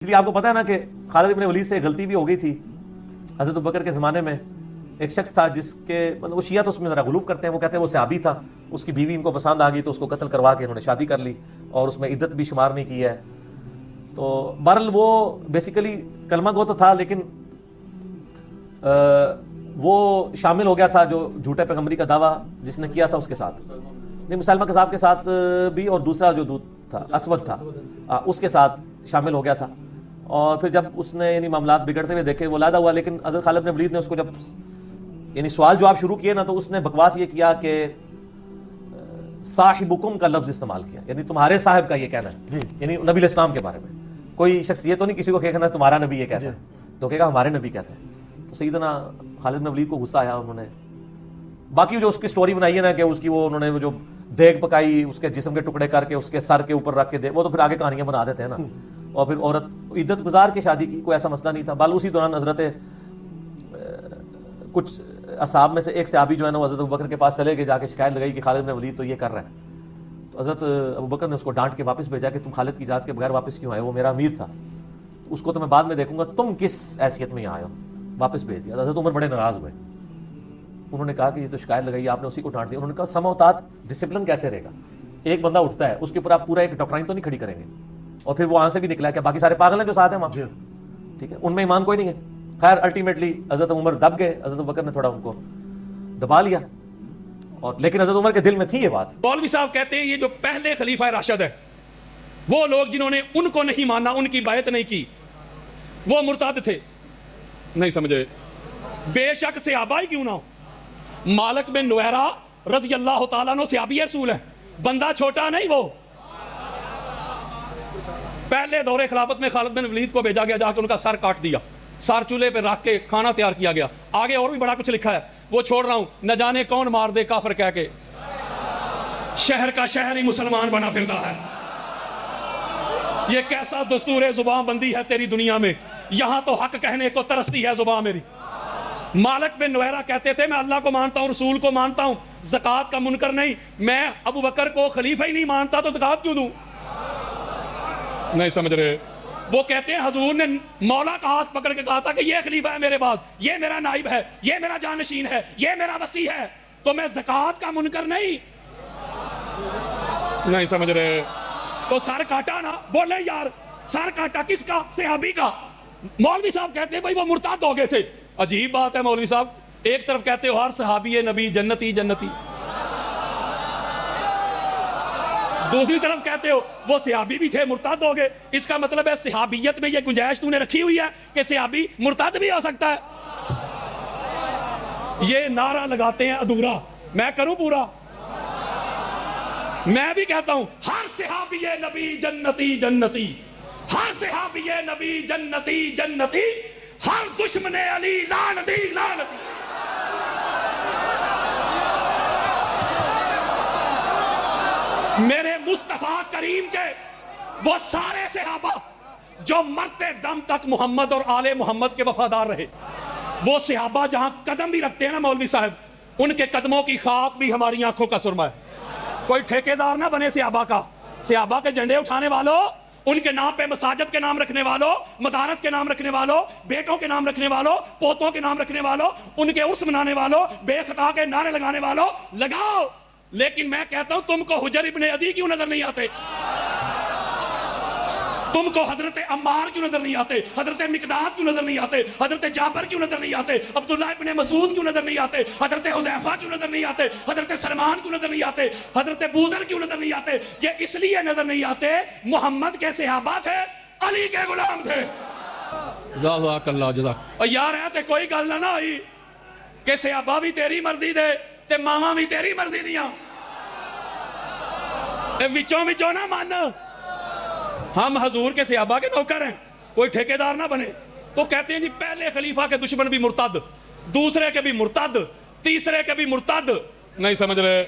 اس لیے آپ کو پتا ہے نا کہ خالد بن ولید سے غلطی بھی ہو گئی تھی حضرت ابوبکر کے زمانے میں. ایک شخص تھا جس کے مطلب وہ شیعہ تو اس میں ذرا غلوب کرتے ہیں, وہ کہتے ہیں وہ صحابی تھا, اس کی بیوی ان کو پسند آ گئی تو اس کو قتل کروا کے انہوں نے شادی کر لی اور اس میں عدت بھی شمار نہیں کی ہے. تو بہرحال وہ بیسیکلی کلمہ گو تو تھا لیکن وہ شامل ہو گیا تھا جو جھوٹے پیغمبری کا دعویٰ جس نے کیا تھا اس کے ساتھ, نہیں مسلمہ کذاب کے ساتھ بھی, اور دوسرا جو دودھ تھا اسود تھا اس کے ساتھ شامل ہو گیا تھا. اور پھر جب اس نے یعنی معاملات بگڑتے ہوئے دیکھے وہ علیحدہ ہوا, لیکن حضرت خالد بن ولید نے اس کو جب یعنی سوال جواب شروع کیے نا تو اس نے بکواس یہ کیا کہ صاحبکم کا لفظ استعمال کیا, یعنی تمہارے صاحب کا یہ کہنا ہے, یعنی نبی علیہ السلام کے بارے میں. کوئی شخص یہ تو نہیں کسی کو کہنا تمہارا نبی یہ کہتا ہے, تو کہے گا ہمارے نبی کہتے ہیں. تو سیدنا خالد بن ولید کو غصہ آیا, انہوں نے باقی جو اس کی سٹوری بنائی ہے نا کہ اس کی وہ انہوں نے جو دیگ پکائی اس کے جسم کے ٹکڑے کر کے اس کے سر کے اوپر رکھ کے دے, وہ تو پھر آگے کہانیاں بنا دیتے ہیں نا. اور پھر عورت عدت گزار کے شادی کی, کوئی ایسا مسئلہ نہیں تھا. بال اسی دوران حضرت کچھ اصحاب میں سے ایک صحابی جو ہے نا وہ حضرت ابوبکر کے پاس چلے گئے, جا کے شکایت لگائی کہ خالد بن ولید تو یہ کر رہا ہے. تو حضرت ابوبکر نے اس کو ڈانٹ کے واپس بھیجا کہ تم خالد کی ذات کے بغیر واپس کیوں آئے, وہ میرا امیر تھا, اس کو تو میں بعد میں دیکھوں گا, تم کس حیثیت میں یہاں آئے ہو, واپس بھیج دیا. حضرت عمر بڑے ناراض ہوئے, انہوں نے کہا کہ یہ تو شکایت لگائی آپ نے اسی کو ڈانٹ دیا. انہوں نے کہا سمع و طاعت ڈسپلن کیسے رہے گا, ایک بندہ اٹھتا ہے اس کے اوپر آپ پورا ایک ڈاکٹرائن تو نہیں کھڑی کریں گے. اور پھر وہ وہاں سے بھی نکلا کہ باقی سارے پاگل ہیں جو ساتھ ہیں وہاں, ٹھیک ہے, ان میں ایمان کوئی نہیں ہے. خیر الٹیمیٹلی حضرت عمر دب گئے, حضرت ابوبکر نے تھوڑا ان کو دبا لیا, اور لیکن حضرت عمر کے دل میں تھی یہ بات. مولوی صاحب کہتے ہیں یہ جو پہلے خلیفہ راشد ہے وہ لوگ جنہوں نے ان کو نہیں مانا, ان کی بیعت نہیں کی, وہ مرتد تھے. نہیں سمجھے, بے شک صحابہ ہی کیوں نہ ہو, مالک بن نویرہ رضی اللہ تعالیٰ عنہ صحابی رسول ہے, بندہ چھوٹا نہیں. وہ پہلے دور خلافت میں خالد بن ولید کو بھیجا گیا, جا کے ان کا سر کاٹ دیا, سر چولہے پہ رکھ کے کھانا تیار کیا گیا. آگے اور بھی بڑا کچھ لکھا ہے, وہ چھوڑ رہا ہوں, نہ جانے کون مار دے کافر کہہ کے شہر کا شہر ہی مسلمان بنا پھرتا ہے. یہ کیسا دستور زبان بندی ہے تیری دنیا میں, یہاں تو حق کہنے کو ترستی ہے زبان میری. مالک بن نویرہ کہتے تھے میں اللہ کو مانتا ہوں, رسول کو مانتا ہوں, زکوٰۃ کا منکر نہیں, میں ابو بکر کو خلیفہ ہی نہیں مانتا تو زکوٰۃ کیوں دوں. نہیں سمجھ رہے. وہ کہتے ہیں حضور نے مولا کا ہاتھ پکڑ کے کہا تھا کہ یہ خلیفہ ہے میرے بعد, یہ میرا نائب ہے, یہ میرا جانشین ہے, یہ میرا وصی ہے, تو میں زکوٰۃ کا منکر نہیں. نہیں سمجھ رہے. تو سر کاٹا نا, بولے یار سر کاٹا کس کا, صحابی کا. مولوی صاحب کہتے ہیں بھائی وہ مرتد ہو گئے تھے. عجیب بات ہے مولوی صاحب, ایک طرف کہتے ہو ہر صحابی نبی جنتی جنتی, دوسری طرف کہتے ہو وہ صحابی بھی تھے مرتد ہو گئے. اس کا مطلب ہے صحابیت میں یہ گنجائش تو نے رکھی ہوئی ہے کہ صحابی مرتد بھی ہو سکتا ہے. یہ نعرہ لگاتے ہیں ادھورا, میں کروں پورا. میں بھی کہتا ہوں ہر صحابی نبی جنتی جنتی, ہر صحابی نبی جنتی جنتی, ہر دشمن علی لعنتی لعنتی. میرے مصطفیٰ کریم کے وہ سارے صحابہ جو مرتے دم تک محمد اور آل محمد کے وفادار رہے, وہ صحابہ جہاں قدم بھی رکھتے ہیں نا مولوی صاحب, ان کے قدموں کی خاک بھی ہماری آنکھوں کا سرما ہے. کوئی ٹھیکیدار نہ بنے صحابہ کا. صحابہ کے جھنڈے اٹھانے والوں, ان کے نام پہ مساجد کے نام رکھنے والوں, مدارس کے نام رکھنے والوں, بیٹوں کے نام رکھنے والوں, پوتوں کے نام رکھنے والوں, ان کے عرس منانے والوں, بے خطا کے نعرے لگانے والوں, لگاؤ. لیکن میں کہتا ہوں تم کو حجر ابن عدی کیوں نظر نہیں آتے, تم کو حضرت عمار کیوں نظر نہیں آتے, حضرت مقداد کیوں نظر نہیں آتے, حضرت جابر کیوں نظر نہیں آتے, عبداللہ ابن مسعود کیوں نظر نہیں آتے, حضرت حذیفہ کیوں نظر نہیں آتے, حضرت سلمان کیوں نظر نہیں آتے, حضرت بوذر کیوں نظر نہیں آتے. یہ اس لیے نظر نہیں آتے محمد کے صحابہ تھے, علی کے غلام تھے. جزاک اللہ جزاک. اور یار ہے تے کوئی گل نہ ہوئی کہ صحابہ بھی تیری مرضی دے تے ماما بھی تیری مرضی دیاں, وچوں وچوں نہ مان. ہم حضور کے صحابہ کے نوکر ہیں, کوئی ٹھیکیدار نہ بنے. تو کہتے ہیں جی پہلے خلیفہ کے دشمن بھی مرتد, دوسرے کے بھی مرتد, تیسرے کے بھی مرتد. نہیں سمجھ رہے.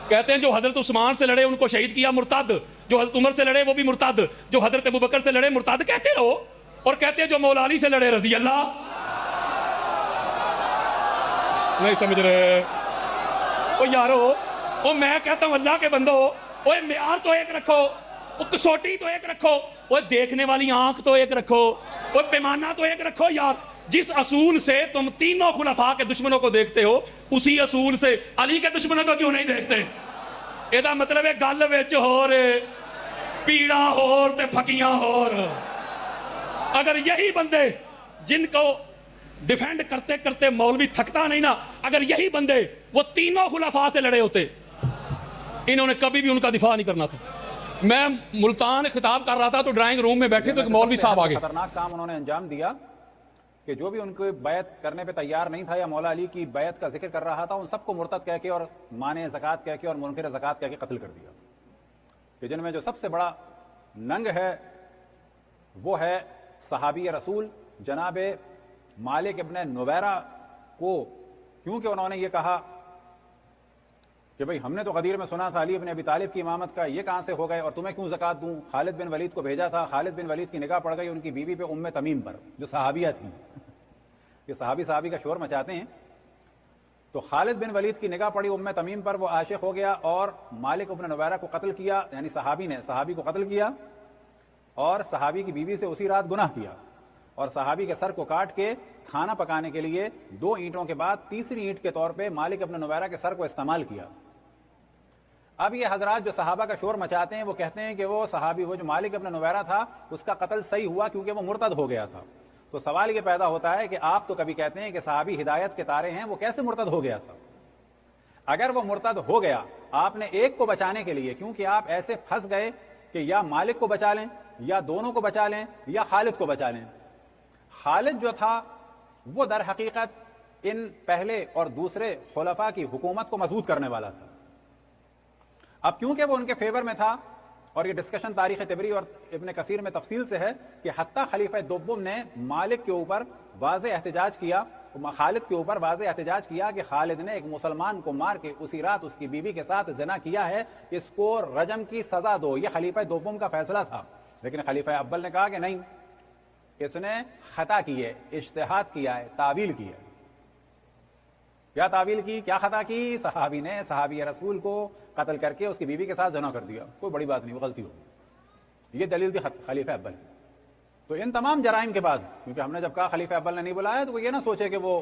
کہتے ہیں جو حضرت عثمان سے لڑے ان کو شہید کیا مرتد, جو حضرت عمر سے لڑے وہ بھی مرتد, جو حضرت ابوبکر سے لڑے مرتد کہتے رہو. اور کہتے ہیں جو مولا علی سے لڑے رضی اللہ. نہیں سمجھ رہے. او یارو, او میں کہتا ہوں اللہ کے بندو, اوے معیار تو ایک رکھو. وہ کسوٹی تو ایک رکھو، وہ دیکھنے والی آنکھ تو ایک رکھو، وہ پیمانہ تو ایک رکھو یار. جس اصول سے تم تینوں خلفاء کے دشمنوں کو دیکھتے ہو اسی اصول سے علی کے دشمنوں کو کیوں نہیں دیکھتے؟ یہ مطلب ہے گل وچ ہور پیڑا ہور تے پھکیاں ہور. اگر یہی بندے جن کو ڈیفینڈ کرتے کرتے مولوی تھکتا نہیں نا، اگر یہی بندے وہ تینوں خلفاء سے لڑے ہوتے، انہوں نے کبھی بھی ان کا دفاع نہیں کرنا تھا. میں ملتان خطاب کر رہا تھا تو ڈرائنگ روم میں بیٹھے تو ایک مولوی صاحب آگے. خطرناک کام انہوں نے انجام دیا کہ جو بھی ان کو بیعت کرنے پہ تیار نہیں تھا یا مولا علی کی بیعت کا ذکر کر رہا تھا، ان سب کو مرتد کہہ کے اور مانع زکوٰۃ کہہ کے اور منکر زکوٰۃ کہہ کے قتل کر دیا. کہ جن میں جو سب سے بڑا ننگ ہے وہ ہے صحابی رسول جناب مالک ابن نویرہ کو، کیونکہ انہوں نے یہ کہا کہ بھئی ہم نے تو غدیر میں سنا تھا علی ابن ابی طالب کی امامت کا، یہ کہاں سے ہو گئے اور تمہیں کیوں زکوٰۃ دوں؟ خالد بن ولید کو بھیجا تھا، خالد بن ولید کی نگاہ پڑ گئی ان کی بیوی پہ ام تمیم پر جو صحابیہ تھیں. یہ صحابی کا شور مچاتے ہیں. تو خالد بن ولید کی نگاہ پڑی ام تمیم پر، وہ عاشق ہو گیا اور مالک ابن نویرہ کو قتل کیا، یعنی صحابی نے صحابی کو قتل کیا اور صحابی کی بیوی سے اسی رات گناہ کیا اور صحابی کے سر کو کاٹ کے کھانا پکانے کے لیے 2 اینٹوں کے بعد تیسری اینٹ کے طور پہ مالک ابن نویرہ کے سر کو استعمال کیا. اب یہ حضرات جو صحابہ کا شور مچاتے ہیں وہ کہتے ہیں کہ وہ صحابی وہ جو مالک ابن نویرہ تھا اس کا قتل صحیح ہوا کیونکہ وہ مرتد ہو گیا تھا. تو سوال یہ پیدا ہوتا ہے کہ آپ تو کبھی کہتے ہیں کہ صحابی ہدایت کے تارے ہیں، وہ کیسے مرتد ہو گیا تھا؟ اگر وہ مرتد ہو گیا آپ نے ایک کو بچانے کے لیے، کیونکہ آپ ایسے پھنس گئے کہ یا مالک کو بچا لیں یا دونوں کو بچا لیں یا خالد کو بچا لیں. خالد جو تھا وہ در حقیقت ان پہلے اور دوسرے خلفاء کی حکومت کو مضبوط کرنے والا تھا. اب کیونکہ وہ ان کے فیور میں تھا، اور یہ ڈسکشن تاریخ طبری اور ابن کثیر میں تفصیل سے ہے کہ حتیٰ خلیفہ دوم نے مالک کے اوپر واضح احتجاج کیا، خالد کے اوپر واضح احتجاج کیا کہ خالد نے ایک مسلمان کو مار کے اسی رات اس کی بیوی کے ساتھ زنا کیا ہے، اس کو رجم کی سزا دو. یہ خلیفہ دوم کا فیصلہ تھا. لیکن خلیفہ اول نے کہا کہ نہیں، اس نے خطا کی ہے، اجتہاد کیا ہے، تعویل کی ہے. کیا تعویل کی، کیا خطا کی؟ صحابی نے صحابی رسول کو قتل کر کے اس کی بیوی کے ساتھ زنا کر دیا. کوئی بڑی بات نہیں، وہ غلطی ہو. یہ دلیل تھی خلیفہ اول کی. تو ان تمام جرائم کے بعد، کیونکہ ہم نے جب کہا خلیفہ اول نے نہیں بلایا تو وہ یہ نہ سوچے کہ وہ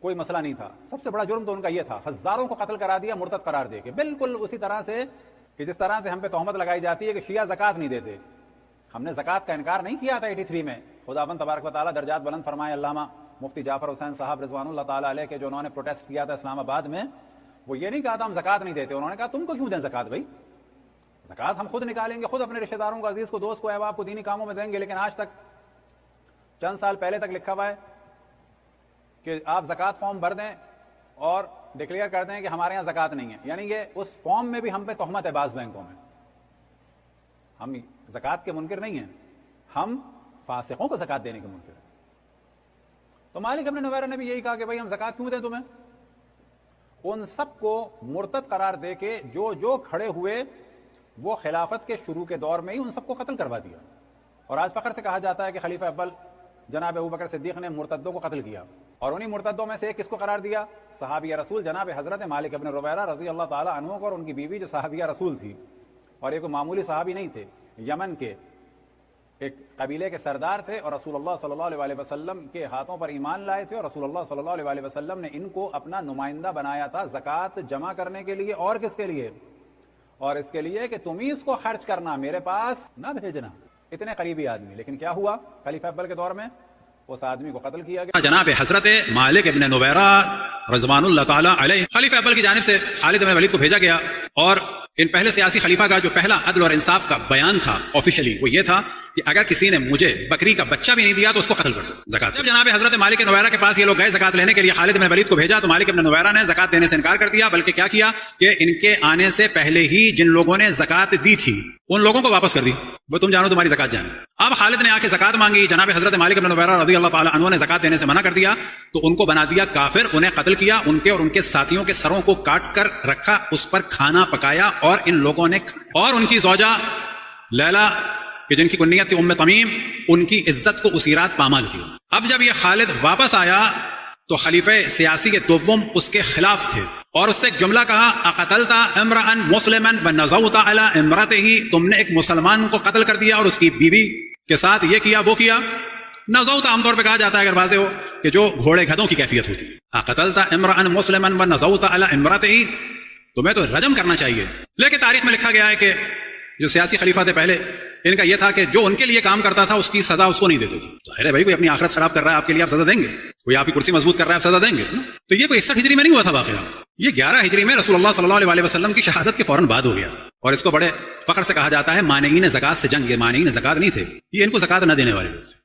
کوئی مسئلہ نہیں تھا. سب سے بڑا جرم تو ان کا یہ تھا، ہزاروں کو قتل کرا دیا مرتد قرار دے کے. بالکل اسی طرح سے کہ جس طرح سے ہم پہ تہمت لگائی جاتی ہے کہ شیعہ زکوٰۃ نہیں دیتے. ہم نے زکوٰۃ کا انکار نہیں کیا تھا 83 میں. خداوند تبارک و تعالیٰ درجات بلند فرمائے. علامہ مفتی جعفر حسین صاحب رضوان اللہ تعالیٰ علیہ کے جو انہوں نے پروٹیسٹ کیا تھا اسلام آباد میں، وہ یہ نہیں کہا تھا ہم زکوٰۃ نہیں دیتے. انہوں نے کہا تم کو کیوں دیں زکوٰۃ؟ بھائی زکوٰۃ ہم خود نکالیں گے، خود اپنے رشتہ داروں کو، عزیز کو، دوست کو، احباب کو دینی کاموں میں دیں گے. لیکن آج تک چند سال پہلے تک لکھا ہوا ہے کہ آپ زکوٰۃ فارم بھر دیں اور ڈکلیئر کر دیں کہ ہمارے یہاں زکوٰۃ نہیں ہے. یعنی کہ اس فارم میں بھی ہم پہ تہمت ہے بعض بینکوں میں. ہم زکوٰۃ کے منکر نہیں ہیں، ہم فاسقوں کو زکوٰۃ دینے کے منکر ہیں. تو مالک ابن نویرہ نے بھی یہی کہا کہ بھائی ہم زکوٰۃ کیوں دیں تمہیں. ان سب کو مرتد قرار دے کے جو کھڑے ہوئے وہ خلافت کے شروع کے دور میں ہی ان سب کو قتل کروا دیا. اور آج فخر سے کہا جاتا ہے کہ خلیفہ اول جناب ابوبکر صدیق نے مرتدوں کو قتل کیا. اور انہی مرتدوں میں سے ایک کس کو قرار دیا؟ صحابیہ رسول جناب حضرت مالک ابن نویرہ رضی اللہ تعالیٰ عنہ کو، اور ان کی بیوی جو صحابیہ رسول تھی. اور یہ کوئی معمولی صحابی نہیں تھے، یمن کے ایک قبیلے کے سردار تھے اور رسول اللہ صلی اللہ علیہ وسلم کے ہاتھوں پر ایمان لائے تھے. اور رسول اللہ صلی اللہ علیہ وسلم نے ان کو اپنا نمائندہ بنایا تھا زکوٰۃ جمع کرنے کے لیے. اور کس کے لیے؟ اور اس کے لیے کہ تم ہی اس کو خرچ کرنا، میرے پاس نہ بھیجنا. اتنے قریبی آدمی. لیکن کیا ہوا خلیفہ اول کے دور میں؟ اس آدمی کو قتل کیا گیا. جناب حضرت مالک ابن نویرہ رضوان اللہ تعالیٰ علیہ خلیفہ اول کی جانب سے خالد بن ولید کو بھیجا گیا. اور ان پہلے سیاسی خلیفہ کا جو پہلا عدل اور انصاف کا بیان تھا آفیشلی، وہ یہ تھا کہ اگر کسی نے مجھے بکری کا بچہ بھی نہیں دیا تو اس کو قتل کر دو زکات. جب جناب حضرت مالک نویرہ کے پاس یہ لوگ گئے زکات لینے کے لیے، خالد بن ولید کو بھیجا تو مالک بن نویرہ نے زکات دینے سے انکار کر دیا. بلکہ کیا کیا کہ ان کے آنے سے پہلے ہی جن لوگوں نے زکات دی تھی ان لوگوں کو واپس کر دی. وہ تم جانو تمہاری زکات جانے. اب خالد نے آ کے زکات مانگی، جناب حضرت مالک بن نویرہ رضی اللہ تعالیٰ عنہ نے زکات دینے سے منع کر دیا. تو ان کو بنا دیا کافر، انہیں قتل کیا، ان کے اور ان کے ساتھیوں کے سروں کو کاٹ کر رکھا، اس پر کھانا پکایا اور ان لوگوں نے اور ان کی زوجہ لیلا کہ جن کی کنیت تھی ام تمیم، ان کی عزت کو اسی رات پامال کی. اب جب یہ خالد واپس آیا تو خلیفہ سیاسی کے دوم اس کے خلاف تھے اور اس سے ایک جملہ کہا اقتلت امرا مسلما ونزوت علی امرته، تم نے ایک مسلمان کو قتل کر دیا اور اس کی بیوی کے ساتھ یہ کیا وہ کیا. نزوت عام طور پہ کہا جاتا ہے اگر واضح ہو کہ جو گھوڑے گدھوں کی کیفیت ہوتی ہے. اقتلت امرا مسلما ونزوت علی امرته، تمہیں تو رجم کرنا چاہیے. لیکن تاریخ میں لکھا گیا ہے کہ جو سیاسی خلیفہ تھے پہلے، ان کا یہ تھا کہ جو ان کے لیے کام کرتا تھا اس کی سزا اس کو نہیں دیتے تھے. ظاہر ہے بھائی کوئی اپنی آخرت خراب کر رہا ہے آپ کے لیے آپ سزا دیں گے، کوئی آپ کی کرسی مضبوط کر رہا ہے آپ سزا دیں گے. تو یہ کوئی 61 ہجری میں نہیں ہوا تھا واقعہ، یہ 11 ہجری میں رسول اللہ صلی اللہ علیہ وسلم کی شہادت کے فوراً بعد ہو گیا تھا. اور اس کو بڑے فخر سے کہا جاتا ہے مانعین زکات سے جنگ. یہ مانعین زکات نہیں تھے، یہ ان کو زکات نہ دینے والے تھے.